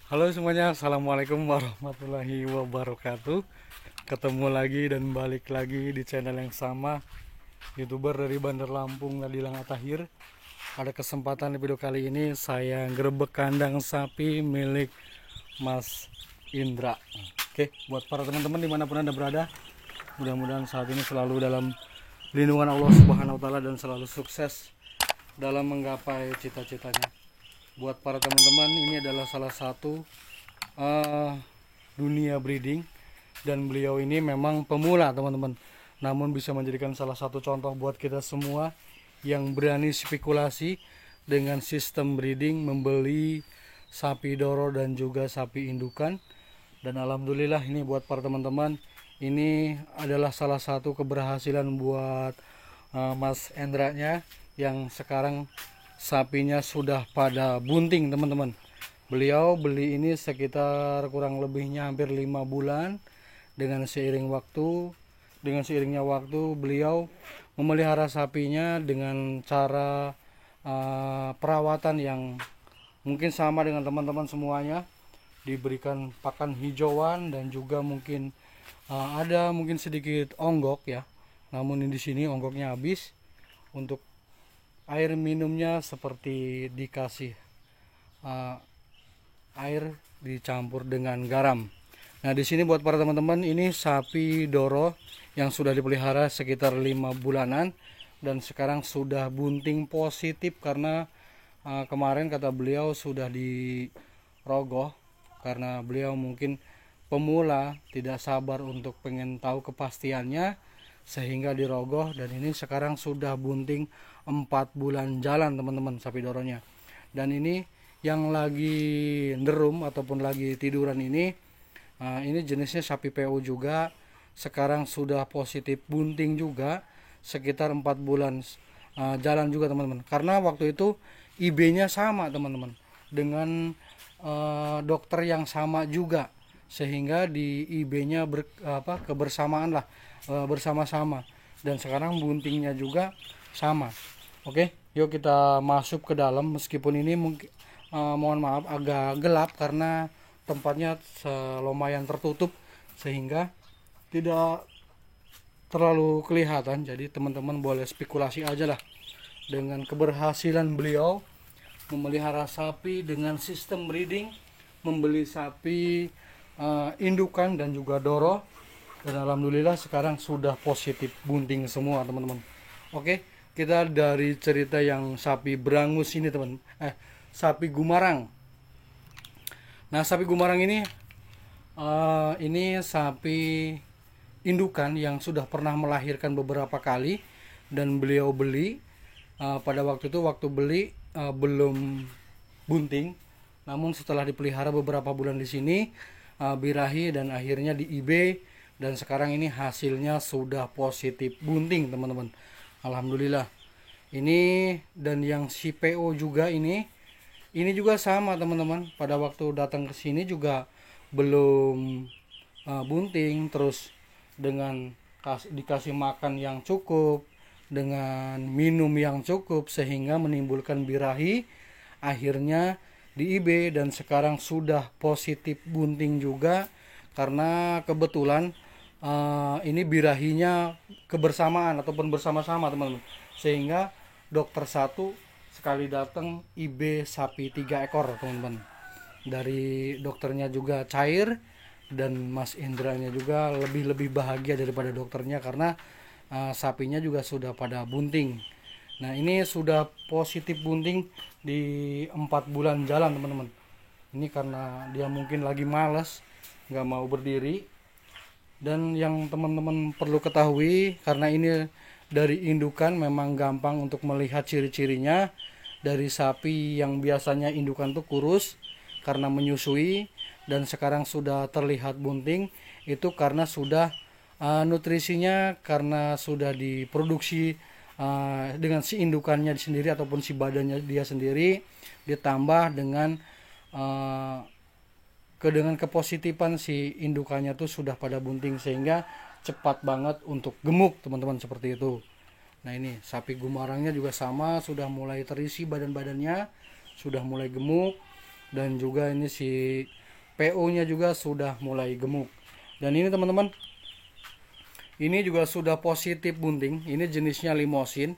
Halo semuanya, Assalamualaikum warahmatullahi wabarakatuh. Ketemu lagi dan balik lagi di channel yang sama, YouTuber dari Bandar Lampung, Nadilang Atahir. Pada kesempatan di video kali ini saya gerebek kandang sapi milik Mas Indra. Oke, buat para teman-teman dimanapun anda berada, mudah-mudahan saat ini selalu dalam lindungan Allah Subhanahu Wa Taala dan selalu sukses dalam menggapai cita-citanya. Buat para teman-teman, ini adalah salah satu uh, dunia breeding, dan beliau ini memang pemula teman-teman, namun bisa menjadikan salah satu contoh buat kita semua yang berani spekulasi dengan sistem breeding, membeli sapi doro dan juga sapi indukan. Dan alhamdulillah ini buat para teman-teman, ini adalah salah satu keberhasilan buat Mas Endranya yang sekarang sapinya sudah pada bunting teman-teman. Beliau beli ini sekitar kurang lebihnya hampir 5 bulan. Dengan seiringnya waktu beliau memelihara sapinya dengan cara perawatan yang mungkin sama dengan teman-teman semuanya, diberikan pakan hijauan dan juga mungkin ada mungkin sedikit onggok ya. Namun di sini onggoknya habis. Untuk air minumnya seperti dikasih uh, air dicampur dengan garam. Nah, di sini buat para teman-teman, ini sapi doro yang sudah dipelihara sekitar 5 bulanan dan sekarang sudah bunting positif karena kemarin kata beliau sudah dirogoh karena beliau mungkin pemula, tidak sabar untuk pengen tahu kepastiannya sehingga dirogoh, dan ini sekarang sudah bunting 4 bulan jalan teman-teman sapi doronya. Dan ini yang lagi nerum ataupun lagi tiduran ini jenisnya sapi PO juga, sekarang sudah positif bunting juga sekitar 4 bulan jalan juga teman-teman. Karena waktu itu IB-nya sama teman-teman dengan dokter yang sama juga, sehingga di IB-nya kebersamaan lah, bersama-sama, dan sekarang buntingnya juga sama. Oke, yuk kita masuk ke dalam. Meskipun ini mungkin mohon maaf agak gelap karena tempatnya lumayan tertutup sehingga tidak terlalu kelihatan. Jadi teman-teman boleh spekulasi aja lah dengan keberhasilan beliau memelihara sapi dengan sistem breeding, membeli sapi indukan dan juga doro, dan alhamdulillah sekarang sudah positif bunting semua teman-teman. Oke, kita dari cerita yang sapi berangus ini teman, sapi gumarang. Nah, sapi gumarang ini sapi indukan yang sudah pernah melahirkan beberapa kali dan beliau beli pada waktu itu, waktu beli belum bunting, namun setelah dipelihara beberapa bulan di sini birahi dan akhirnya di IB, dan sekarang ini hasilnya sudah positif bunting teman-teman. Alhamdulillah. Ini dan yang si PO juga ini juga sama teman-teman. Pada waktu datang ke sini juga belum bunting, terus dengan dikasih makan yang cukup, dengan minum yang cukup sehingga menimbulkan birahi, akhirnya di IB dan sekarang sudah positif bunting juga karena kebetulan ini birahinya kebersamaan ataupun bersama-sama teman-teman, sehingga dokter satu sekali datang IB sapi 3 ekor teman-teman. Dari dokternya juga cair dan Mas Indranya juga lebih bahagia daripada dokternya karena sapinya juga sudah pada bunting. Nah, ini sudah positif bunting di 4 bulan jalan teman-teman. Ini karena dia mungkin lagi malas, nggak mau berdiri. Dan yang teman-teman perlu ketahui, karena ini dari indukan memang gampang untuk melihat ciri-cirinya. Dari sapi yang biasanya indukan tuh kurus karena menyusui dan sekarang sudah terlihat bunting, itu karena sudah nutrisinya karena sudah diproduksi dengan si indukannya sendiri ataupun si badannya dia sendiri, ditambah dengan dengan kepositifan si indukannya tuh sudah pada bunting sehingga cepat banget untuk gemuk teman-teman, seperti itu. Nah, ini sapi gumarangnya juga sama, sudah mulai terisi badan-badannya, sudah mulai gemuk, dan juga ini si PO-nya juga sudah mulai gemuk. Dan ini teman-teman, ini juga sudah positif bunting. Ini jenisnya limosin.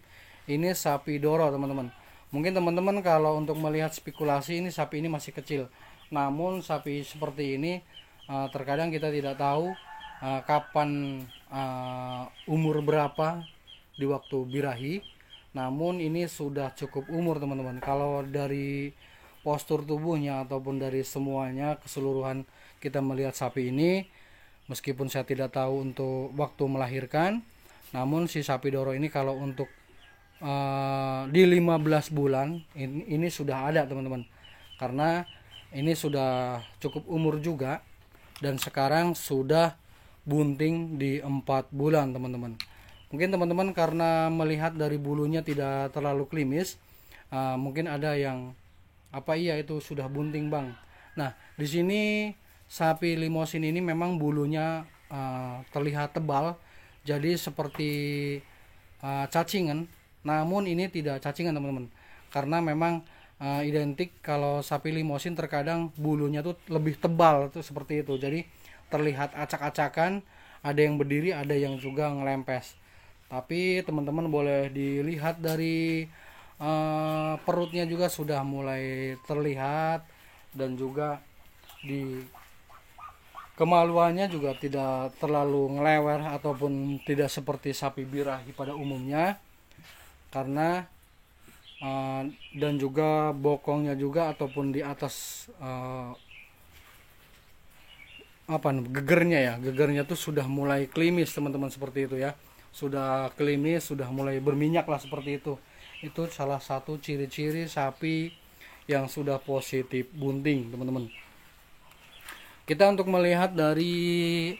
Ini sapi Doro teman-teman. Mungkin teman-teman kalau untuk melihat spekulasi, ini sapi ini masih kecil. Namun sapi seperti ini terkadang kita tidak tahu kapan umur berapa di waktu birahi. Namun ini sudah cukup umur teman-teman. Kalau dari postur tubuhnya ataupun dari semuanya keseluruhan kita melihat sapi ini, meskipun saya tidak tahu untuk waktu melahirkan, namun si sapi Doro ini kalau untuk di 15 bulan ini sudah ada teman-teman, karena ini sudah cukup umur juga dan sekarang sudah bunting di 4 bulan teman-teman. Mungkin teman-teman karena melihat dari bulunya tidak terlalu klimis, mungkin ada yang apa iya itu sudah bunting bang. Nah di sini sapi limosin ini memang bulunya terlihat tebal, jadi seperti cacingan. Namun ini tidak cacingan teman-teman, karena memang identik kalau sapi limosin terkadang bulunya tuh lebih tebal tuh seperti itu. Jadi terlihat acak-acakan, ada yang berdiri, ada yang juga ngelempes. Tapi teman-teman boleh dilihat dari perutnya juga sudah mulai terlihat, dan juga di kemaluannya juga tidak terlalu ngelewer ataupun tidak seperti sapi birahi pada umumnya, karena dan juga bokongnya juga ataupun di atas gegernya tuh sudah mulai klimis teman-teman, seperti itu ya, sudah klimis, sudah mulai berminyak lah seperti itu. Itu salah satu ciri-ciri sapi yang sudah positif bunting teman-teman. Kita untuk melihat dari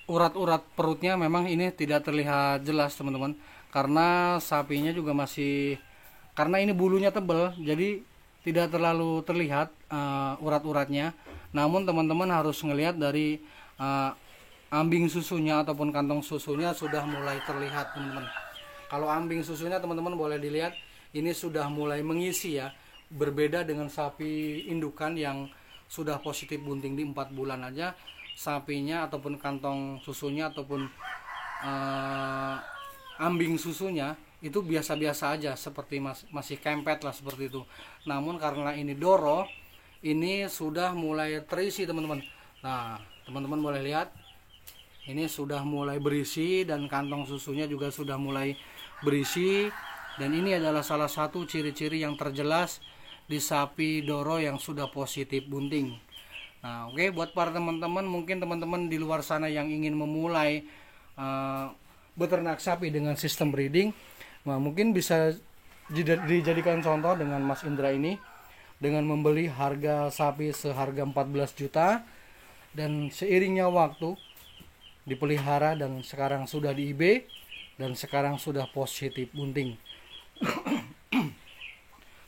urat-urat perutnya memang ini tidak terlihat jelas teman-teman, karena sapinya juga masih, karena ini bulunya tebal jadi tidak terlalu terlihat urat-uratnya. Namun teman-teman harus ngelihat dari ambing susunya ataupun kantong susunya sudah mulai terlihat teman-teman. Kalau ambing susunya teman-teman boleh dilihat ini sudah mulai mengisi ya, berbeda dengan sapi indukan yang sudah positif bunting di 4 bulan aja, sapinya ataupun kantong susunya ataupun ambing susunya itu biasa-biasa aja, seperti masih kempet lah seperti itu. Namun karena ini Doro, ini sudah mulai terisi teman-teman. Nah teman-teman boleh lihat ini sudah mulai berisi dan kantong susunya juga sudah mulai berisi, dan ini adalah salah satu ciri-ciri yang terjelas di sapi Doro yang sudah positif bunting. Nah oke, buat para teman-teman, mungkin teman-teman di luar sana yang ingin memulai beternak sapi dengan sistem breeding, nah, mungkin bisa dijadikan contoh dengan Mas Indra ini, dengan membeli harga sapi seharga 14 juta dan seiringnya waktu dipelihara dan sekarang sudah di IB dan sekarang sudah positif bunting.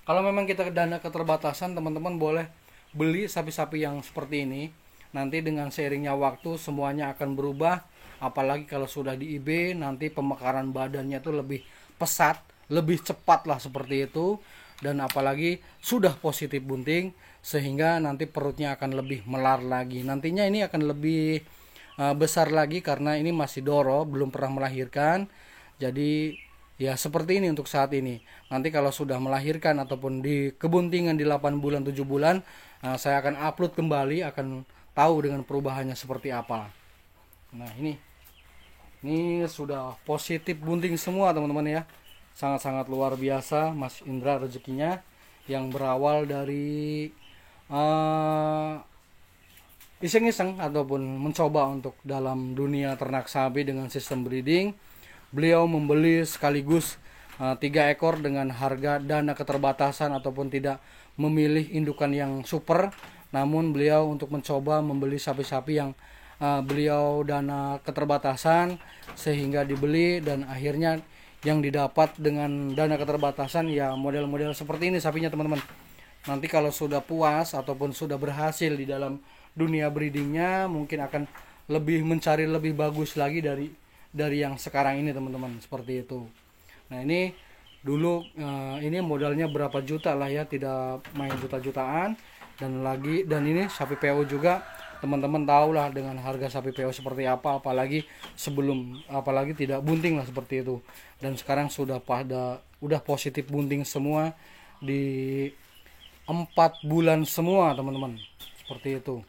Kalau memang kita dana keterbatasan, teman-teman boleh beli sapi-sapi yang seperti ini. Nanti dengan seiringnya waktu semuanya akan berubah, apalagi kalau sudah di IB nanti pemekaran badannya tuh lebih pesat, lebih cepat lah seperti itu, dan apalagi sudah positif bunting sehingga nanti perutnya akan lebih melar lagi. Nantinya ini akan lebih besar lagi karena ini masih Doro, belum pernah melahirkan. Jadi ya seperti ini untuk saat ini. Nanti kalau sudah melahirkan ataupun di kebuntingan di 8 bulan 7 bulan, saya akan upload kembali, akan tahu dengan perubahannya seperti apa. Nah ini sudah positif bunting semua teman-teman ya. Sangat-sangat luar biasa Mas Indra rezekinya, yang berawal dari iseng-iseng ataupun mencoba untuk dalam dunia ternak sapi dengan sistem breeding. Beliau membeli sekaligus 3 ekor dengan harga dana keterbatasan ataupun tidak memilih indukan yang super. Namun beliau untuk mencoba membeli sapi-sapi yang beliau dana keterbatasan sehingga dibeli, dan akhirnya yang didapat dengan dana keterbatasan ya model-model seperti ini sapinya teman-teman. Nanti kalau sudah puas ataupun sudah berhasil di dalam dunia breedingnya, mungkin akan lebih mencari lebih bagus lagi dari yang sekarang ini teman-teman, seperti itu. Nah ini Dulu ini modalnya berapa juta lah ya, tidak main juta-jutaan. Dan ini sapi PO juga, teman-teman tahu lah dengan harga sapi PO seperti apa, apalagi tidak bunting lah seperti itu. Dan sekarang udah positif bunting semua di 4 bulan semua teman-teman, seperti itu.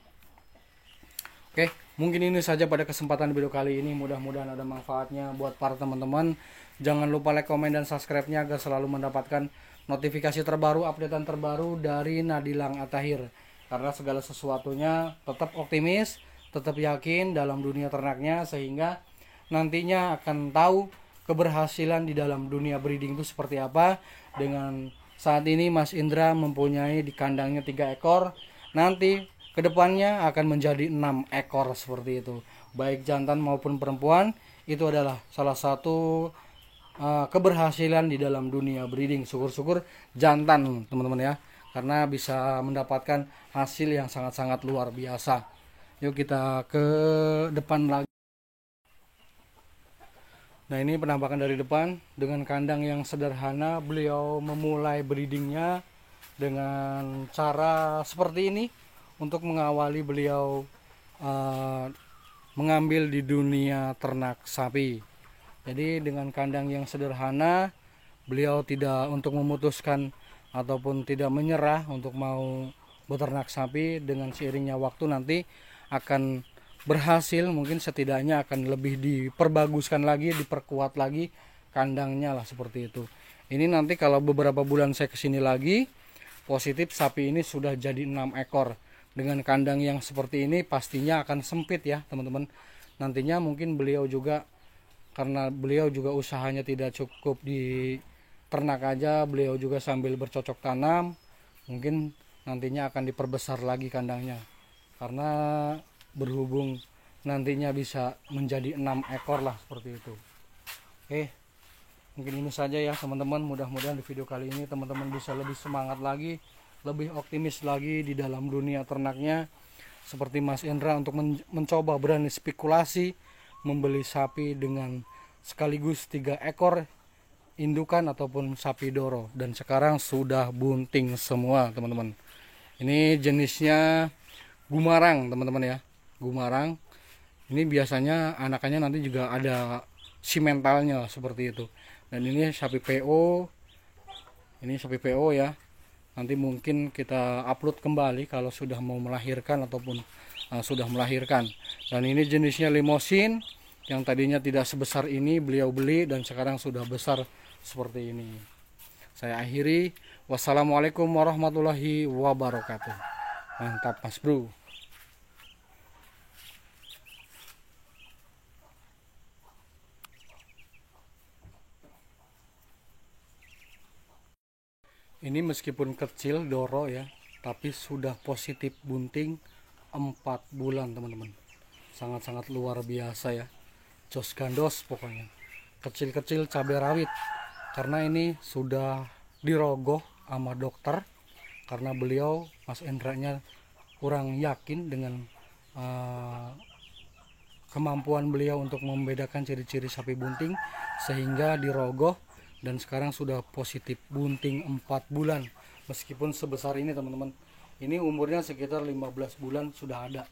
Oke, mungkin ini saja pada kesempatan video kali ini. Mudah-mudahan ada manfaatnya buat para teman-teman. Jangan lupa like, komen, dan subscribe-nya agar selalu mendapatkan notifikasi terbaru, updatean terbaru dari Nadilang Atahir. Karena segala sesuatunya tetap optimis, tetap yakin dalam dunia ternaknya, sehingga nantinya akan tahu keberhasilan di dalam dunia breeding itu seperti apa. Dengan saat ini Mas Indra mempunyai di kandangnya 3 ekor, nanti kedepannya akan menjadi 6 ekor seperti itu. Baik jantan maupun perempuan, itu adalah salah satu keberhasilan di dalam dunia breeding. Syukur-syukur jantan teman-teman ya, karena bisa mendapatkan hasil yang sangat-sangat luar biasa. Yuk kita ke depan lagi. Nah, ini penampakan dari depan dengan kandang yang sederhana. Beliau memulai breedingnya dengan cara seperti ini untuk mengawali beliau mengambil di dunia ternak sapi. Jadi dengan kandang yang sederhana, beliau tidak untuk memutuskan ataupun tidak menyerah untuk mau beternak sapi. Dengan seiringnya waktu nanti akan berhasil, mungkin setidaknya akan lebih diperbaguskan lagi, diperkuat lagi kandangnya lah, seperti itu. Ini nanti kalau beberapa bulan saya kesini lagi, positif sapi ini sudah jadi 6 ekor. Dengan kandang yang seperti ini pastinya akan sempit ya teman-teman. Nantinya mungkin beliau juga, karena beliau juga usahanya tidak cukup di ternak aja, beliau juga sambil bercocok tanam, mungkin nantinya akan diperbesar lagi kandangnya. Karena berhubung nantinya bisa menjadi 6 ekor lah, seperti itu. Oke, mungkin ini saja ya teman-teman. Mudah-mudahan di video kali ini teman-teman bisa lebih semangat lagi, lebih optimis lagi di dalam dunia ternaknya, seperti Mas Indra, untuk mencoba berani spekulasi membeli sapi dengan sekaligus 3 ekor indukan ataupun sapi doro. Dan sekarang sudah bunting semua teman-teman. Ini jenisnya Gumarang teman-teman ya, Gumarang. Ini biasanya anakannya nanti juga ada simentalnya seperti itu. Dan ini sapi PO, ini sapi PO ya. Nanti mungkin kita upload kembali kalau sudah mau melahirkan ataupun sudah melahirkan. Dan ini jenisnya limosin, yang tadinya tidak sebesar ini beliau beli dan sekarang sudah besar seperti ini. Saya akhiri. Wassalamualaikum warahmatullahi wabarakatuh. Mantap Mas Bro. Ini meskipun kecil doro ya, tapi sudah positif bunting 4 bulan teman-teman. Sangat-sangat luar biasa ya. Jos gandos pokoknya. Kecil-kecil cabai rawit. Karena ini sudah dirogoh sama dokter, karena beliau Mas Endra-nya kurang yakin dengan kemampuan beliau untuk membedakan ciri-ciri sapi bunting, sehingga dirogoh. Dan sekarang sudah positif bunting 4 bulan. Meskipun sebesar ini teman-teman, ini umurnya sekitar 15 bulan sudah ada.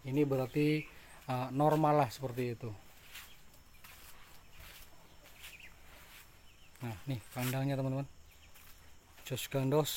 Ini berarti normal lah, seperti itu. Nah nih kandangnya teman-teman, jos gandos.